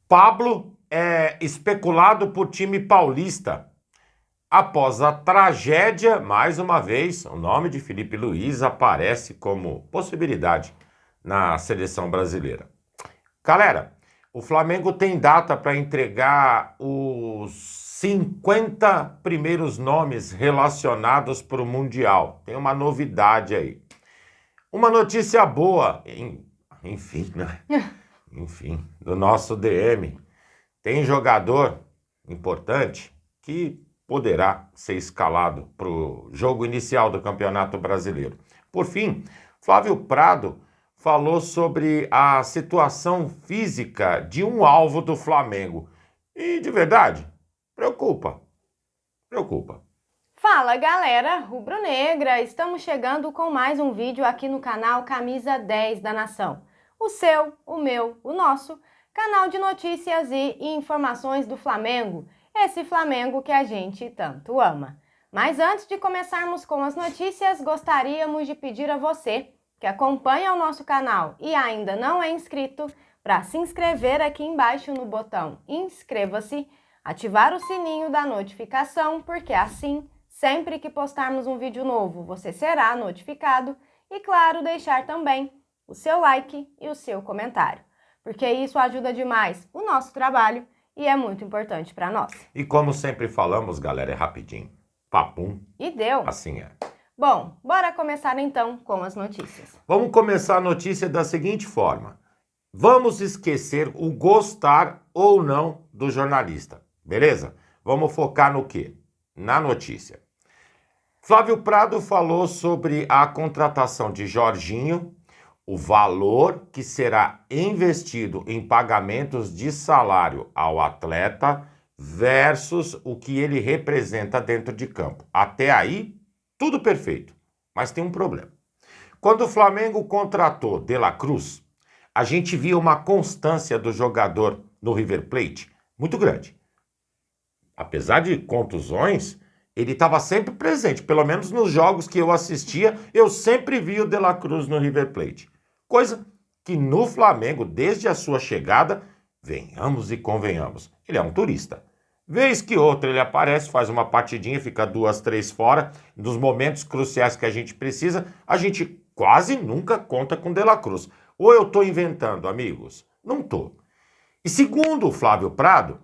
Pablo é especulado por time paulista. Após a tragédia, mais uma vez, o nome de Felipe Luiz aparece como possibilidade na seleção brasileira. Galera, o Flamengo tem data para entregar os 50 primeiros nomes relacionados para o Mundial. Tem uma novidade aí. Uma notícia boa, enfim, né? Enfim, do nosso DM. Tem jogador importante que poderá ser escalado para o jogo inicial do Campeonato Brasileiro. Por fim, Flávio Prado falou sobre a situação física de um alvo do Flamengo. E, de verdade, preocupa. Fala, galera rubro-negra! Estamos chegando com mais um vídeo aqui no canal Camisa 10 da Nação. O seu, o meu, o nosso canal de notícias e informações do Flamengo. Esse Flamengo que a gente tanto ama. Mas antes de começarmos com as notícias, gostaríamos de pedir a você que acompanha o nosso canal e ainda não é inscrito, para se inscrever aqui embaixo no botão inscreva-se, ativar o sininho da notificação, porque assim, sempre que postarmos um vídeo novo, você será notificado e, claro, deixar também o seu like e o seu comentário, porque isso ajuda demais o nosso trabalho e é muito importante para nós. E como sempre falamos, galera, é rapidinho. Papum. E deu. Assim é. Bom, bora começar então com as notícias. Vamos começar a notícia da seguinte forma. Vamos esquecer o gostar ou não do jornalista, beleza? Vamos focar no quê? Na notícia. Flávio Prado falou sobre a contratação de Jorginho, o valor que será investido em pagamentos de salário ao atleta versus o que ele representa dentro de campo. Até aí, tudo perfeito, mas tem um problema. Quando o Flamengo contratou De La Cruz, a gente via uma constância do jogador no River Plate muito grande. Apesar de contusões, ele estava sempre presente, pelo menos nos jogos que eu assistia, eu sempre vi o De La Cruz no River Plate. Coisa que no Flamengo, desde a sua chegada, venhamos e convenhamos, ele é um turista. Vez que outra ele aparece, faz uma partidinha, fica 2, 3 fora. Nos momentos cruciais que a gente precisa, a gente quase nunca conta com De La Cruz. Ou eu estou inventando, amigos? Não estou. E segundo o Flávio Prado,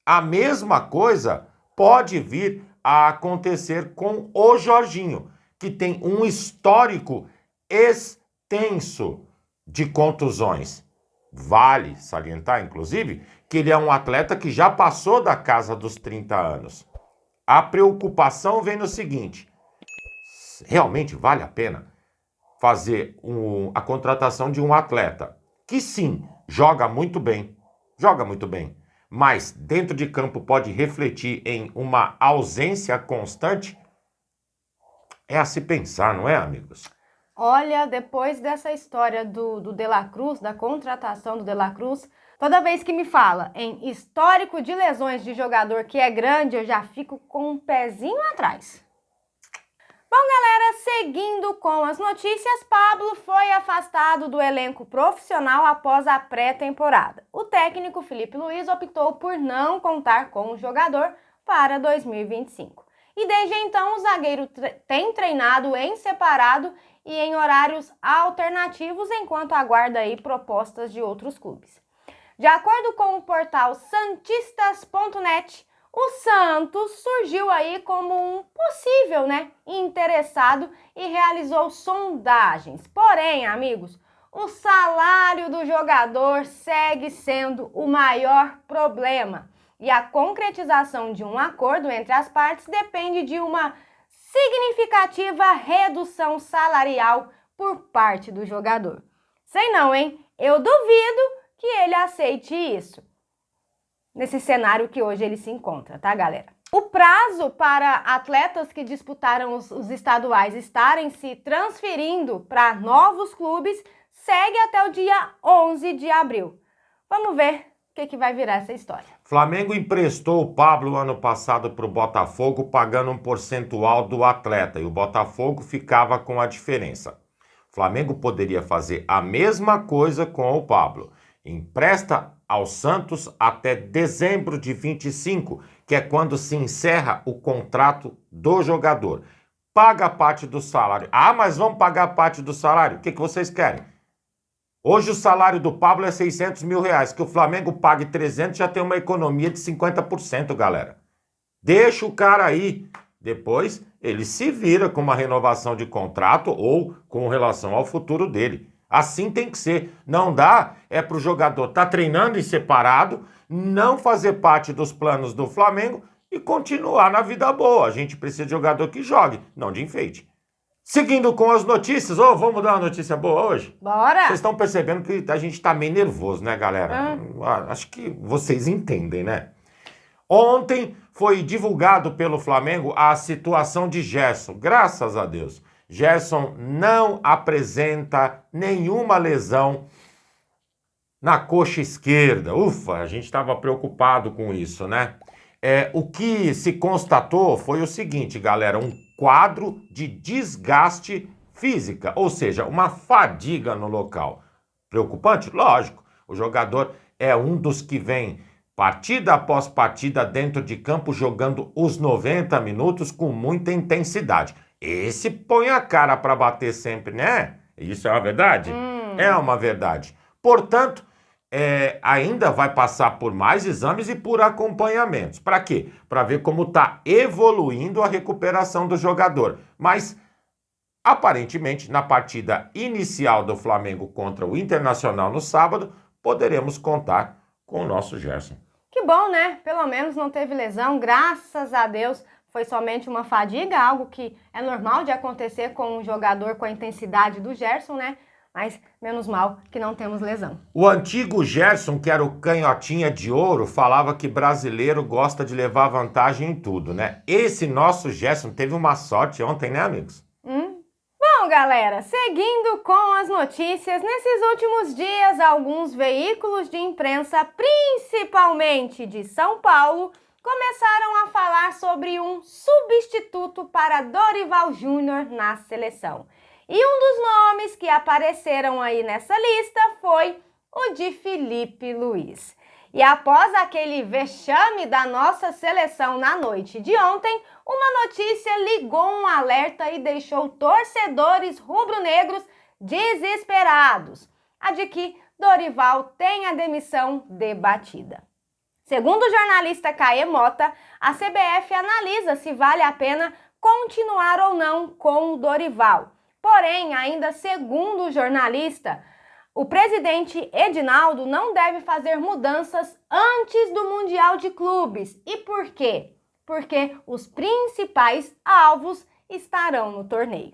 a mesma coisa pode vir a acontecer com o Jorginho, que tem um histórico extenso de contusões. Vale salientar, inclusive, que ele é um atleta que já passou da casa dos 30 anos. A preocupação vem no seguinte: realmente vale a pena fazer a contratação de um atleta que sim, joga muito bem, mas dentro de campo pode refletir em uma ausência constante? É a se pensar, não é, amigos? Olha, depois dessa história do De La Cruz, da contratação do De La Cruz, toda vez que me fala em histórico de lesões de jogador que é grande, eu já fico com um pezinho atrás. Bom, galera, seguindo com as notícias, Pablo foi afastado do elenco profissional após a pré-temporada. O técnico Felipe Luiz optou por não contar com o jogador para 2025. E desde então, o zagueiro tem treinado em separado e em horários alternativos enquanto aguarda aí propostas de outros clubes. De acordo com o portal santistas.net, o Santos surgiu aí como um possível, interessado e realizou sondagens. Porém, amigos, o salário do jogador segue sendo o maior problema e a concretização de um acordo entre as partes depende de uma significativa redução salarial por parte do jogador. Sei não, hein? Eu duvido que ele aceite isso nesse cenário que hoje ele se encontra, tá, galera? O prazo para atletas que disputaram os estaduais estarem se transferindo para novos clubes segue até o dia 11 de abril. Vamos ver o que vai virar essa história. Flamengo emprestou o Pablo ano passado para o Botafogo, pagando um percentual do atleta, e o Botafogo ficava com a diferença. O Flamengo poderia fazer a mesma coisa com o Pablo. Empresta ao Santos até dezembro de 25, que é quando se encerra o contrato do jogador. Paga parte do salário. Ah, mas vamos pagar parte do salário? O que vocês querem? Hoje o salário do Pablo é 600 mil reais. Que o Flamengo pague 300 já tem uma economia de 50%, galera. Deixa o cara aí. Depois ele se vira com uma renovação de contrato ou com relação ao futuro dele. Assim tem que ser. Não dá para o jogador estar treinando em separado, não fazer parte dos planos do Flamengo e continuar na vida boa. A gente precisa de jogador que jogue, não de enfeite. Seguindo com as notícias, vamos dar uma notícia boa hoje? Bora! Vocês estão percebendo que a gente tá meio nervoso, né, galera? Acho que vocês entendem, né? Ontem foi divulgado pelo Flamengo a situação de Gerson. Graças a Deus. Gerson não apresenta nenhuma lesão na coxa esquerda. Ufa, a gente estava preocupado com isso, né? O que se constatou foi o seguinte, galera, um quadro de desgaste física, ou seja, uma fadiga no local. Preocupante? Lógico. O jogador é um dos que vem partida após partida dentro de campo jogando os 90 minutos com muita intensidade. Esse põe a cara para bater sempre, né? Isso é uma verdade? É uma verdade. Portanto, ainda vai passar por mais exames e por acompanhamentos. Para quê? Para ver como está evoluindo a recuperação do jogador. Mas, aparentemente, na partida inicial do Flamengo contra o Internacional no sábado, poderemos contar com o nosso Gerson. Que bom, né? Pelo menos não teve lesão, graças a Deus. Foi somente uma fadiga, algo que é normal de acontecer com um jogador com a intensidade do Gerson, né? Mas menos mal que não temos lesão. O antigo Gerson, que era o canhotinha de ouro, falava que brasileiro gosta de levar vantagem em tudo, né? Esse nosso Gerson teve uma sorte ontem, né, amigos? Bom, galera, seguindo com as notícias, nesses últimos dias, alguns veículos de imprensa, principalmente de São Paulo, começaram a falar sobre um substituto para Dorival Júnior na seleção. E um dos nomes que apareceram aí nessa lista foi o de Felipe Luiz. E após aquele vexame da nossa seleção na noite de ontem, uma notícia ligou um alerta e deixou torcedores rubro-negros desesperados. A de que Dorival tem a demissão debatida. Segundo o jornalista Caê Mota, a CBF analisa se vale a pena continuar ou não com o Dorival. Porém, ainda segundo o jornalista, o presidente Edinaldo não deve fazer mudanças antes do Mundial de Clubes. E por quê? Porque os principais alvos estarão no torneio.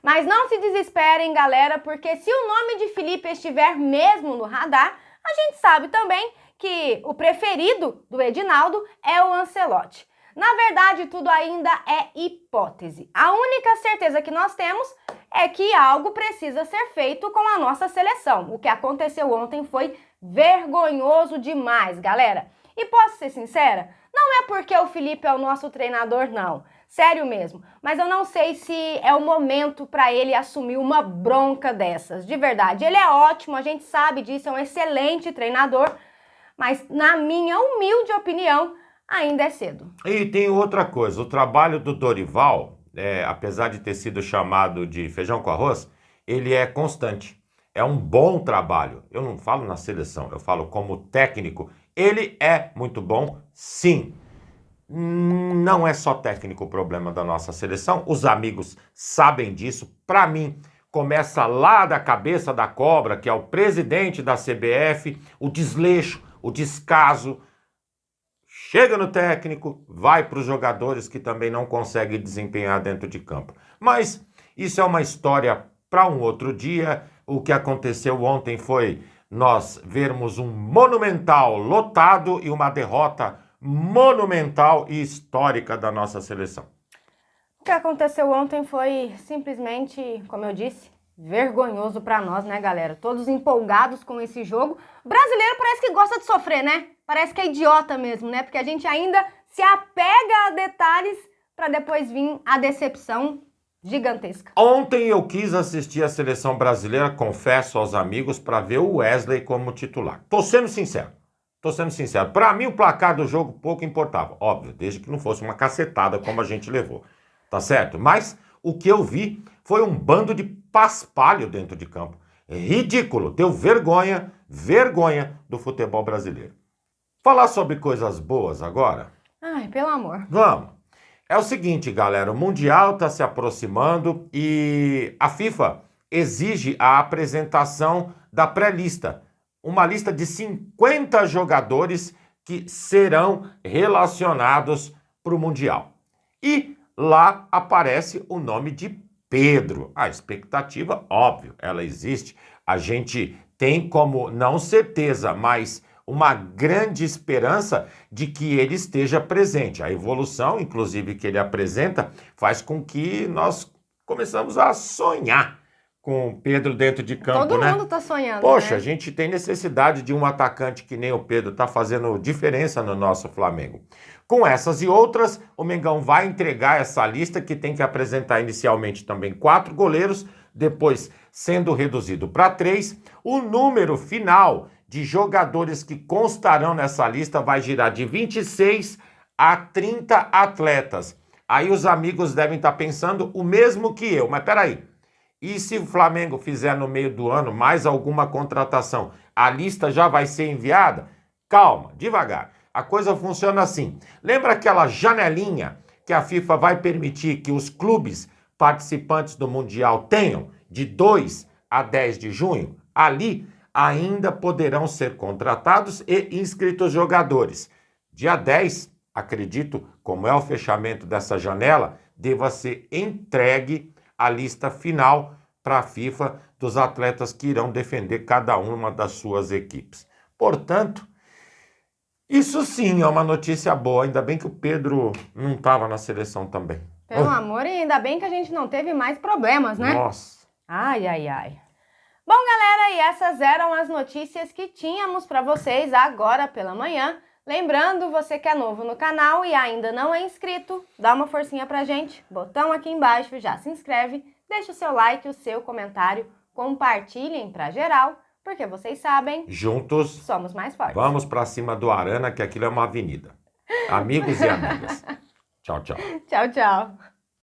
Mas não se desesperem, galera, porque se o nome de Felipe estiver mesmo no radar, a gente sabe também que o preferido do Edinaldo é o Ancelotti. Na verdade, tudo ainda é hipótese. A única certeza que nós temos é que algo precisa ser feito com a nossa seleção. O que aconteceu ontem foi vergonhoso demais, galera. E posso ser sincera? Não é porque o Felipe é o nosso treinador, não. Sério mesmo. Mas eu não sei se é o momento para ele assumir uma bronca dessas. De verdade, ele é ótimo, a gente sabe disso, é um excelente treinador. Mas, na minha humilde opinião, ainda é cedo. E tem outra coisa, o trabalho do Dorival, apesar de ter sido chamado de feijão com arroz, ele é constante. É um bom trabalho. Eu não falo na seleção, eu falo como técnico. Ele é muito bom, sim. Não é só técnico o problema da nossa seleção, os amigos sabem disso. Para mim, começa lá da cabeça da cobra, que é o presidente da CBF, o desleixo, o descaso. Chega no técnico, vai para os jogadores que também não conseguem desempenhar dentro de campo. Mas isso é uma história para um outro dia. O que aconteceu ontem foi nós vermos um Monumental lotado e uma derrota monumental e histórica da nossa seleção. O que aconteceu ontem foi simplesmente, como eu disse, vergonhoso para nós, né, galera? Todos empolgados com esse jogo. O brasileiro parece que gosta de sofrer, né? Parece que é idiota mesmo, né? Porque a gente ainda se apega a detalhes para depois vir a decepção gigantesca. Ontem eu quis assistir a seleção brasileira, confesso aos amigos, para ver o Wesley como titular. Tô sendo sincero. Tô sendo sincero, para mim o placar do jogo pouco importava. Óbvio, desde que não fosse uma cacetada como a gente levou. Tá certo? Mas o que eu vi foi um bando de paspalho dentro de campo. Ridículo. Deu vergonha, vergonha do futebol brasileiro. Falar sobre coisas boas agora? Ai, pelo amor. Vamos. É o seguinte, galera, o Mundial está se aproximando e a FIFA exige a apresentação da pré-lista. Uma lista de 50 jogadores que serão relacionados para o Mundial. E lá aparece o nome de Pedro. A expectativa, óbvio, ela existe. A gente tem como, não certeza, mas uma grande esperança de que ele esteja presente. A evolução, inclusive, que ele apresenta, faz com que nós começamos a sonhar com o Pedro dentro de campo, Todo né? mundo tá sonhando, Poxa, né? a gente tem necessidade de um atacante que nem o Pedro, tá fazendo diferença no nosso Flamengo. Com essas e outras, o Mengão vai entregar essa lista que tem que apresentar inicialmente também 4 goleiros, depois sendo reduzido para 3. O número final de jogadores que constarão nessa lista vai girar de 26 a 30 atletas. Aí os amigos devem estar pensando o mesmo que eu, mas peraí. E se o Flamengo fizer no meio do ano mais alguma contratação, a lista já vai ser enviada? Calma, devagar. A coisa funciona assim. Lembra aquela janelinha que a FIFA vai permitir que os clubes participantes do Mundial tenham de 2 a 10 de junho? Ali ainda poderão ser contratados e inscritos jogadores. Dia 10, acredito, como é o fechamento dessa janela, deva ser entregue a lista final para a FIFA dos atletas que irão defender cada uma das suas equipes. Portanto, isso sim é uma notícia boa. Ainda bem que o Pedro não estava na seleção também. Pelo amor, e ainda bem que a gente não teve mais problemas, né? Nossa. Ai, ai, ai. Bom, galera, e essas eram as notícias que tínhamos para vocês agora pela manhã. Lembrando, você que é novo no canal e ainda não é inscrito, dá uma forcinha pra gente, botão aqui embaixo, já se inscreve, deixa o seu like, o seu comentário, compartilhem pra geral, porque vocês sabem, Juntos, somos mais fortes. vamos pra cima do Arana, que aquilo é uma avenida. Amigos e amigas. Tchau, tchau. Tchau, tchau.